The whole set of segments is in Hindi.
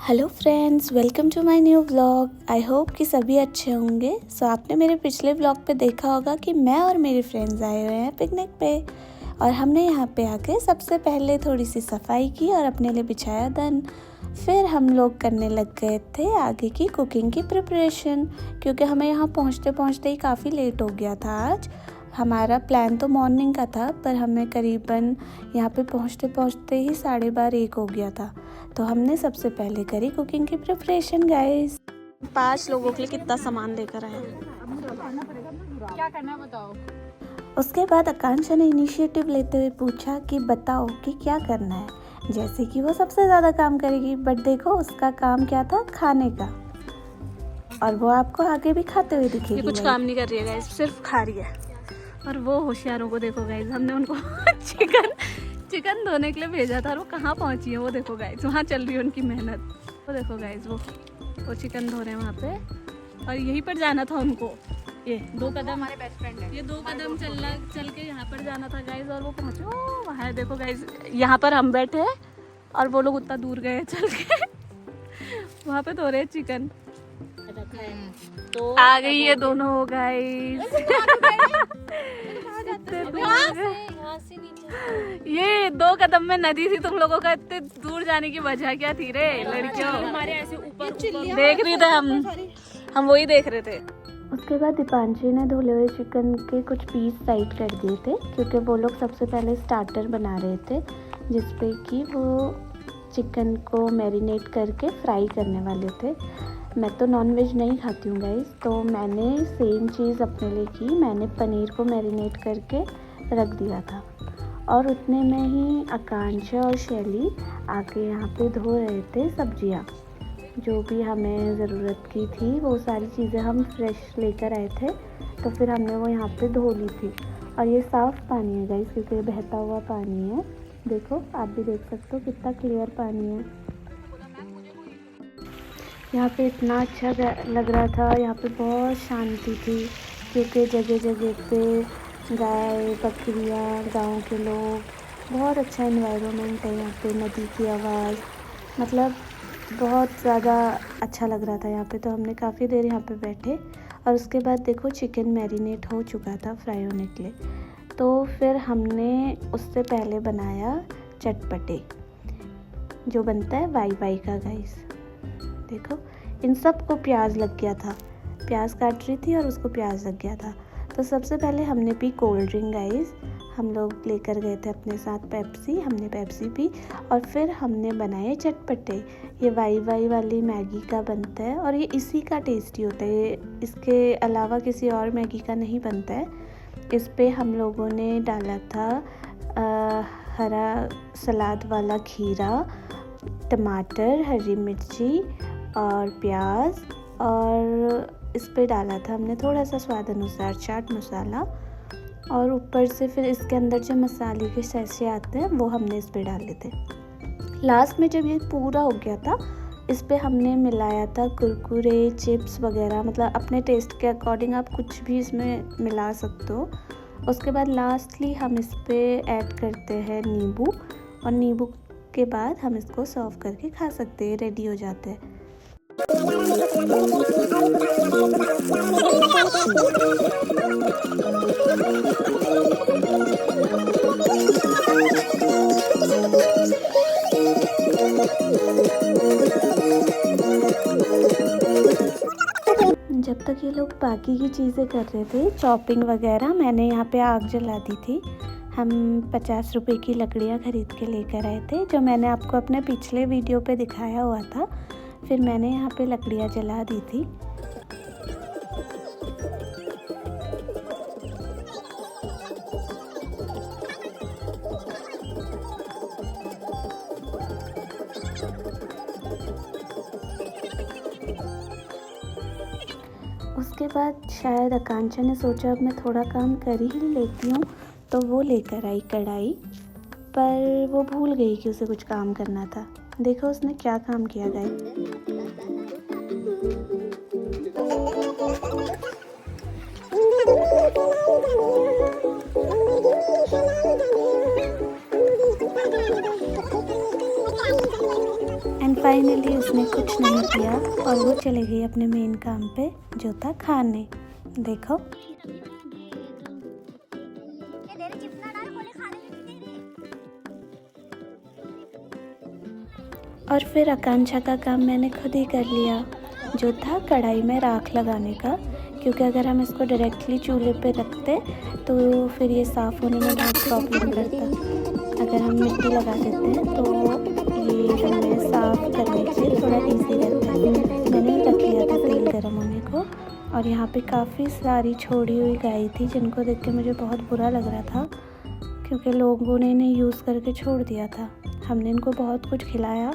Hello friends, welcome to my new vlog. I hope कि सभी अच्छे होंगे। आपने मेरे पिछले व्लॉग पे देखा होगा कि मैं और मेरे फ्रेंड्स आए हुए हैं पिकनिक पे, और हमने यहाँ पे आके सबसे पहले थोड़ी सी सफाई की और अपने लिए बिछाया दन। फिर हम लोग करने लग गए थे आगे की कुकिंग की प्रिपरेशन, क्योंकि हमें यहाँ पहुँचते पहुँचते ही काफ़ी लेट हो गया था। आज हमारा प्लान तो मॉर्निंग का था, पर हमें करीबन यहाँ पे पहुँचते पहुँचते ही 12:30-1 हो गया था। तो हमने सबसे पहले करी कुकिंग की प्रिपरेशन गाइस। 5 लोगों के लिए कितना सामान लेकर आए हैं, क्या करना बताओ। उसके बाद आकांक्षा ने इनिशिएटिव लेते हुए पूछा कि बताओ कि क्या करना है, जैसे कि वो सबसे ज़्यादा काम करेगी। बट देखो उसका काम क्या था, खाने का, और वो आपको आगे भी खाते हुए दिखेगी। कुछ काम नहीं कर रही है गाइस, सिर्फ खा रही है। और वो होशियारों को देखो गाइस, हमने उनको चिकन धोने के लिए भेजा था और वो कहाँ पहुँची है वो देखो गाइस। वहाँ चल रही है उनकी मेहनत। वो देखो गाइस, वो चिकन धो रहे हैं वहाँ पे, और यहीं पर जाना था उनको। ये 2 कदम हमारे बेस्ट फ्रेंड है, ये 2 कदम चल के यहाँ पर जाना था गाइस, और वो पहुँचे। ओ वहाँ देखो गाइस, यहाँ पर हम बैठे हैं और वो लोग उतना दूर गए चल के वहाँ पे धो रहे हैं चिकन। तो आ गई ये दोनों गाइस। ये 2 कदम में नदी थी, तुम लोगों का इतने दूर जाने की वजह क्या थी रे लड़कियों? हमारे ऐसे ऊपर देख रही थे हम वही देख रहे थे। उसके बाद दीपांशी ने धुले हुए चिकन के कुछ पीस साइड कर दिए थे, क्योंकि वो लोग सबसे पहले स्टार्टर बना रहे थे, जिसपे कि वो चिकन को मैरिनेट करके फ्राई करने वाले थे। मैं तो नॉनवेज नहीं खाती हूँ गाइस, तो मैंने सेम चीज़ अपने लिए की। मैंने पनीर को मैरिनेट करके रख दिया था, और उतने में ही आकांक्षा और शैली आके यहाँ पे धो रहे थे सब्जियाँ, जो भी हमें ज़रूरत की थी। वो सारी चीज़ें हम फ्रेश लेकर आए थे, तो फिर हमने वो यहाँ पे धो ली थी। और ये साफ़ पानी है गाइस, क्योंकि बहता हुआ पानी है। देखो, आप भी देख सकते हो कितना क्लियर पानी है। यहाँ पे इतना अच्छा लग रहा था। यहाँ पे बहुत शांति थी, क्योंकि जगह जगह पे गाय बकरियाँ, गांव के लोग, बहुत अच्छा एनवायरनमेंट है यहाँ पे। नदी की आवाज़, मतलब बहुत ज़्यादा अच्छा लग रहा था यहाँ पे। तो हमने काफ़ी देर यहाँ पे बैठे, और उसके बाद देखो चिकन मैरिनेट हो चुका था फ्राई होने के लिए। तो फिर हमने उससे पहले बनाया चटपटे, जो बनता है वाई का गाइस। देखो, इन सब को प्याज लग गया था। प्याज काट रही थी और उसको प्याज लग गया था। तो सबसे पहले हमने पी कोल्ड ड्रिंक गाइस। हम लोग लेकर गए थे अपने साथ पेप्सी, हमने पेप्सी पी, और फिर हमने बनाए चटपटे। ये वाई वाली मैगी का बनता है, और ये इसी का टेस्टी होता है, इसके अलावा किसी और मैगी का नहीं बनता है। इस पे हम लोगों ने डाला था हरा सलाद वाला खीरा, टमाटर, हरी मिर्ची और प्याज, और इस पे डाला था हमने थोड़ा सा स्वाद अनुसार चाट मसाला, और ऊपर से फिर इसके अंदर जो मसाले के सैशे आते हैं वो हमने इस पे डाले थे। लास्ट में जब ये पूरा हो गया था, इस पे हमने मिलाया था कुरकुरे, चिप्स वगैरह, मतलब अपने टेस्ट के अकॉर्डिंग आप कुछ भी इसमें मिला सकते हो। उसके बाद लास्टली हम इस पे ऐड करते हैं नींबू, और नींबू के बाद हम इसको सर्व करके खा सकते हैं। रेडी हो जाते हैं। जब तक ये लोग बाकी की चीज़ें कर रहे थे, चॉपिंग वगैरह, मैंने यहाँ पे आग जला दी थी। हम 50 रुपए की लकड़ियाँ ख़रीद के लेकर आए थे, जो मैंने आपको अपने पिछले वीडियो पे दिखाया हुआ था। फिर मैंने यहाँ पे लकड़ियाँ जला दी थी। उसके बाद शायद आकांक्षा ने सोचा अब मैं थोड़ा काम कर ही लेती हूँ, तो वो लेकर आई कढ़ाई, पर वो भूल गई कि उसे कुछ काम करना था। देखो उसने क्या काम किया गाइस। फाइनली उसने कुछ नहीं किया और वो चली गई अपने मेन काम पे, जो था खाने। देखो और फिर आकांक्षा का काम मैंने खुद ही कर लिया, जो था कढ़ाई में राख लगाने का, क्योंकि अगर हम इसको डायरेक्टली चूल्हे पे रखते तो फिर ये साफ़ होने में बहुत प्रॉब्लम करता। अगर हम मिट्टी लगा देते हैं तो ये हमें साफ़ करने के लिए थोड़ा इजी रहता है। मैंने रख लिया था तेल गर्म होने को और यहाँ पे काफ़ी सारी छोड़ी हुई गाय थी, जिनको देख के मुझे बहुत बुरा लग रहा था, क्योंकि लोगों ने इन्हें यूज़ करके छोड़ दिया था। हमने इनको बहुत कुछ खिलाया।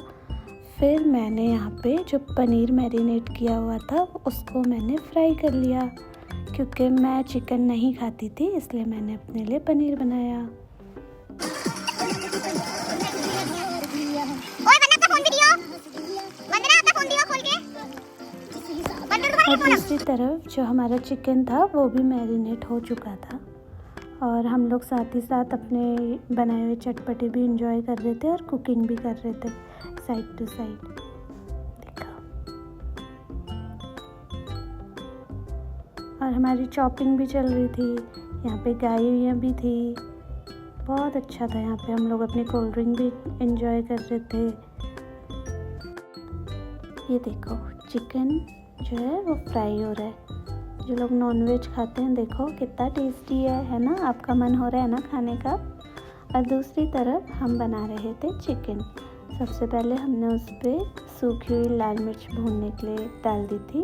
फिर मैंने यहाँ पे जो पनीर मैरिनेट किया हुआ था उसको मैंने फ्राई कर लिया, क्योंकि मैं चिकन नहीं खाती थी, इसलिए मैंने अपने लिए पनीर बनाया। और दूसरी तरफ जो हमारा चिकन था वो भी मैरिनेट हो चुका था और हम लोग साथ ही साथ अपने बनाए हुए चटपटे भी इंजॉय कर रहे थे और कुकिंग भी कर रहे थे साइड टू साइड। देखा, और हमारी चॉपिंग भी चल रही थी, यहाँ पे गायें भी थी। बहुत अच्छा था, यहाँ पे हम लोग अपनी कोल्ड ड्रिंक भी इंजॉय कर रहे थे। ये देखो चिकन जो है वो फ्राई हो रहा है। जो लोग नॉनवेज खाते हैं देखो कितना टेस्टी है ना? आपका मन हो रहा है ना खाने का? और दूसरी तरफ हम बना रहे थे चिकन। सबसे पहले हमने उस पर सूखी हुई लाल मिर्च भूनने के लिए डाल दी थी।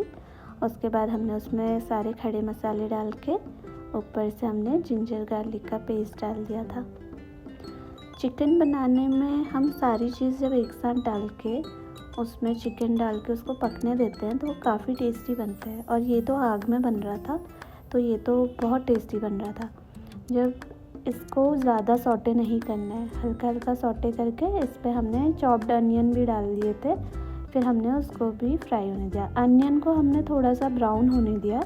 उसके बाद हमने उसमें सारे खड़े मसाले डाल के ऊपर से हमने जिंजर गार्लिक का पेस्ट डाल दिया था। चिकन बनाने में हम सारी चीज़ जब एक साथ डाल के उसमें चिकन डाल के उसको पकने देते हैं तो वो काफ़ी टेस्टी बनता है। और ये तो आग में बन रहा था तो ये तो बहुत टेस्टी बन रहा था। जब इसको ज़्यादा सौटे नहीं करना है, हल्का हल्का सौटे करके इस पर हमने चॉप्ड अनियन भी डाल दिए थे। फिर हमने उसको भी फ्राई होने दिया। अनियन को हमने थोड़ा सा ब्राउन होने दिया,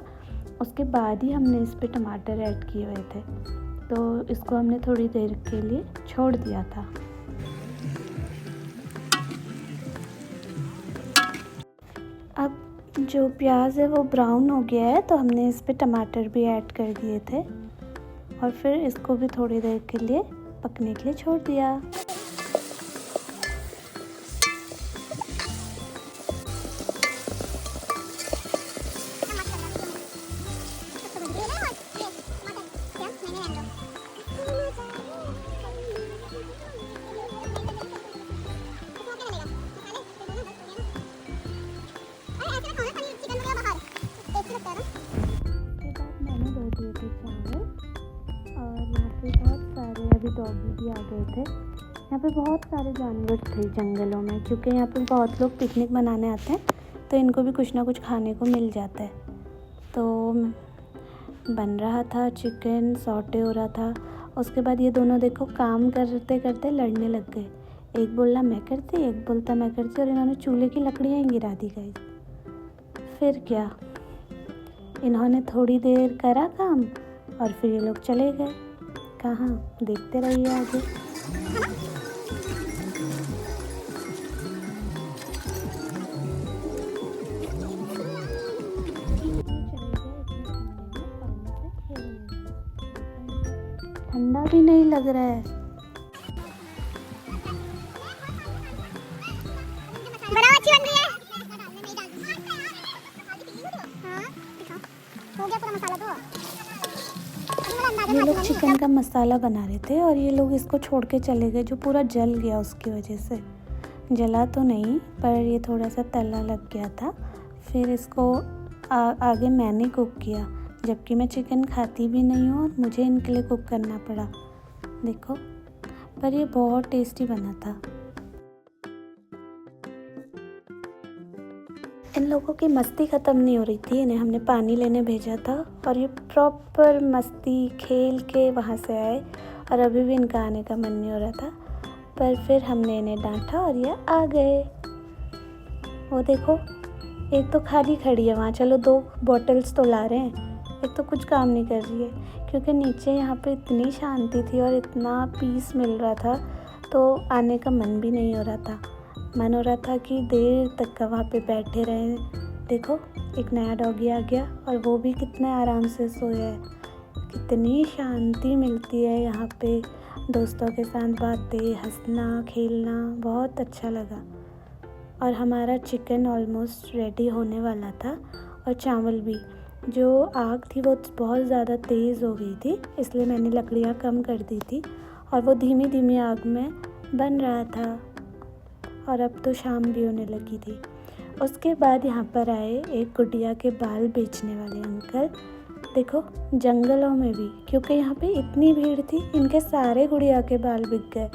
उसके बाद ही हमने इस पर टमाटर ऐड किए हुए थे, तो इसको हमने थोड़ी देर के लिए छोड़ दिया था। अब जो प्याज है वो ब्राउन हो गया है तो हमने इस पर टमाटर भी ऐड कर दिए थे और फिर इसको भी थोड़ी देर के लिए पकने के लिए छोड़ दिया। डॉगी भी आ गए थे। यहाँ पे बहुत सारे जानवर थे जंगलों में, क्योंकि यहाँ पे बहुत लोग पिकनिक मनाने आते हैं तो इनको भी कुछ ना कुछ खाने को मिल जाता है। तो बन रहा था चिकन, सॉटे हो रहा था। उसके बाद ये दोनों देखो काम करते करते लड़ने लग गए। एक बोला मैं करती, एक बोलता मैं करती, और इन्होंने चूल्हे की लकड़ियाँ ही गिरा दी गई। फिर क्या, इन्होंने थोड़ी देर करा काम और फिर ये लोग चले गए। कहाँ, देखते रहिए आगे। ठंडा भी नहीं लग रहा है। ये लोग चिकन का मसाला बना रहे थे और ये लोग इसको छोड़ के चले गए, जो पूरा जल गया उसकी वजह से। जला तो नहीं, पर ये थोड़ा सा तला लग गया था। फिर इसको आगे मैंने कुक किया, जबकि मैं चिकन खाती भी नहीं हूँ और मुझे इनके लिए कुक करना पड़ा। देखो, पर ये बहुत टेस्टी बना था। इन लोगों की मस्ती ख़त्म नहीं हो रही थी। इन्हें हमने पानी लेने भेजा था और ये प्रॉपर मस्ती खेल के वहाँ से आए और अभी भी इनका आने का मन नहीं हो रहा था। पर फिर हमने इन्हें डांटा और ये आ गए। वो देखो, एक तो खाली खड़ी है वहाँ, चलो 2 बॉटल्स तो ला रहे हैं, एक तो कुछ काम नहीं कर रही है। क्योंकि नीचे यहाँ पे इतनी शांति थी और इतना पीस मिल रहा था तो आने का मन भी नहीं हो रहा था। मन हो रहा था कि देर तक का वहाँ पे बैठे रहें। देखो एक नया डॉगी आ गया और वो भी कितने आराम से सोया है। कितनी शांति मिलती है यहाँ पे, दोस्तों के साथ बातें, हंसना, खेलना, बहुत अच्छा लगा। और हमारा चिकन ऑलमोस्ट रेडी होने वाला था और चावल भी। जो आग थी वो बहुत ज़्यादा तेज़ हो गई थी, इसलिए मैंने लकड़ियाँ कम कर दी थी और वो धीमी धीमी आग में बन रहा था। और अब तो शाम भी होने लगी थी। उसके बाद यहाँ पर आए एक गुड़िया के बाल बेचने वाले अंकल। देखो जंगलों में भी, क्योंकि यहाँ पे इतनी भीड़ थी, इनके सारे गुड़िया के बाल बिक गए।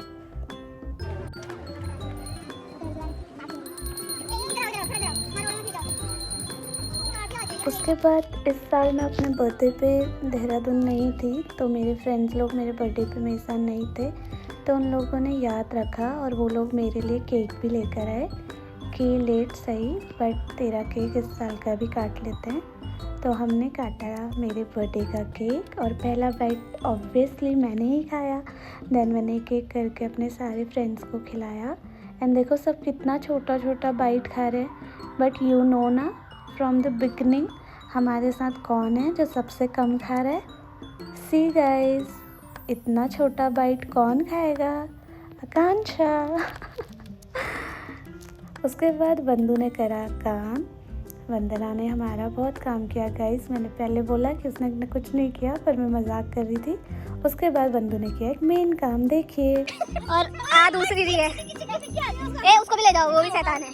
उसके बाद इस साल मैं अपने बर्थडे पे देहरादून नहीं थी, तो मेरे फ्रेंड्स लोग मेरे बर्थडे पे मेरे साथ नहीं थे, तो उन लोगों ने याद रखा और वो लोग मेरे लिए केक भी लेकर आए कि लेट सही बट तेरा केक इस साल का भी काट लेते हैं। तो हमने काटा मेरे बर्थडे का केक और पहला बाइट ऑब्वियसली मैंने ही खाया। देन मैंने एक एक करके अपने सारे फ्रेंड्स को खिलाया। एंड देखो सब कितना छोटा छोटा बाइट खा रहे हैं। बट यू नो ना, फ्रॉम द बिगनिंग हमारे साथ कौन है जो सबसे कम खा रहा है? सी गाइस, इतना छोटा बाइट कौन खाएगा? आकांक्षा। उसके बाद बंदू ने करा काम। वंदना ने हमारा बहुत काम किया गाइस। मैंने पहले बोला कि उसने कुछ नहीं किया, पर मैं मजाक कर रही थी। उसके बाद बंदू ने किया एक मेन काम, देखिए। और दूसरी भी है। ए उसको भी ले जाओ, वो भी शैतान है।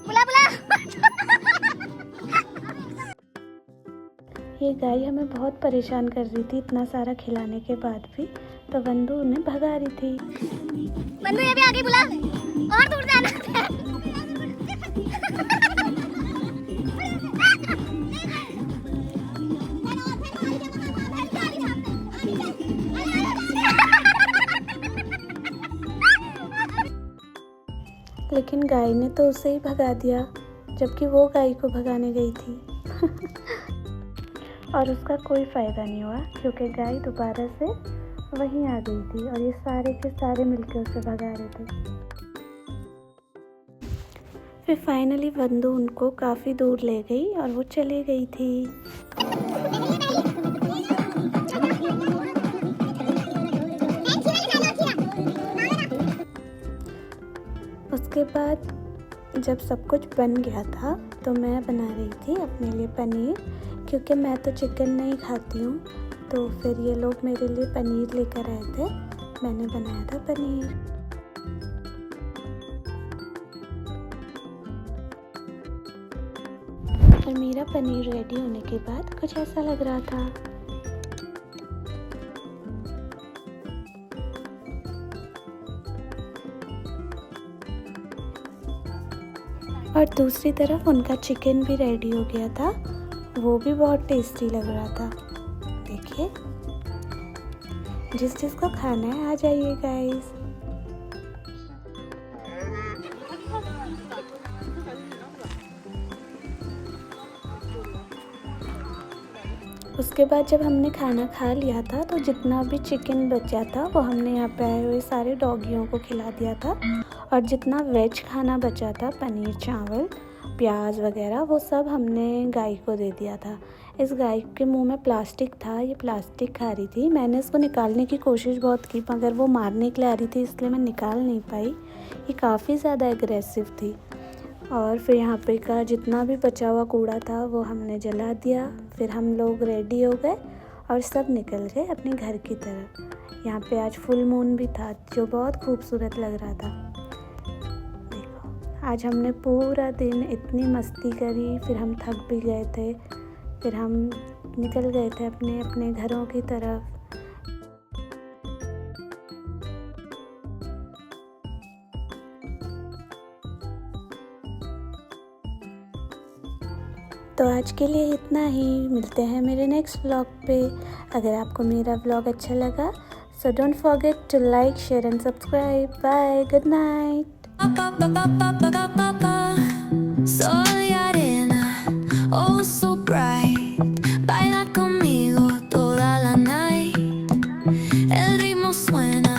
बुला बुला। ये गाय हमें बहुत परेशान कर रही थी इतना सारा खिलाने के बाद भी, तो बंदू उन्हें भगा रही थी। बंदू ये भी आगे बुला, और दूर जाना। लेकिन गाय ने तो उसे ही भगा दिया, जबकि वो गाय को भगाने गई थी। और उसका कोई फ़ायदा नहीं हुआ, क्योंकि गाय दोबारा से वहीं आ गई थी और ये सारे के सारे मिलकर उसे भगा रहे थे। फिर फाइनली बंदू उनको काफ़ी दूर ले गई और वो चली गई थी। उसके बाद जब सब कुछ बन गया था तो मैं बना रही थी अपने लिए पनीर, क्योंकि मैं तो चिकन नहीं खाती हूँ। तो फिर ये लोग मेरे लिए पनीर लेकर आए थे, मैंने बनाया था पनीर। और मेरा पनीर रेडी होने के बाद कुछ ऐसा लग रहा था। और दूसरी तरफ उनका चिकन भी रेडी हो गया था, वो भी बहुत टेस्टी लग रहा था। देखिए, जिस जिसको खाना है आ जाइए गाइस। उसके बाद जब हमने खाना खा लिया था तो जितना भी चिकन बचा था वो हमने यहाँ पे आए हुए सारे डॉगियों को खिला दिया था। और जितना वेज खाना बचा था, पनीर, चावल, प्याज वगैरह, वो सब हमने गाय को दे दिया था। इस गाय के मुंह में प्लास्टिक था, ये प्लास्टिक खा रही थी। मैंने इसको निकालने की कोशिश बहुत की, मगर वो मारने के लिए आ रही थी, इसलिए मैं निकाल नहीं पाई। ये काफ़ी ज़्यादा एग्रेसिव थी। और फिर यहाँ पे का जितना भी बचा हुआ कूड़ा था वो हमने जला दिया। फिर हम लोग रेडी हो गए और सब निकल गए अपने घर की तरफ। यहाँ पे आज फुल मून भी था, जो बहुत खूबसूरत लग रहा था। देखो, आज हमने पूरा दिन इतनी मस्ती करी, फिर हम थक भी गए थे, फिर हम निकल गए थे अपने अपने घरों की तरफ। तो आज के लिए इतना ही, मिलते हैं मेरे नेक्स्ट व्लॉग पे। अगर आपको मेरा व्लॉग अच्छा लगा so don't forget to like, share and subscribe. Bye, good night. Sol y arena, oh so bright, baila conmigo toda la night. el ritmo suena.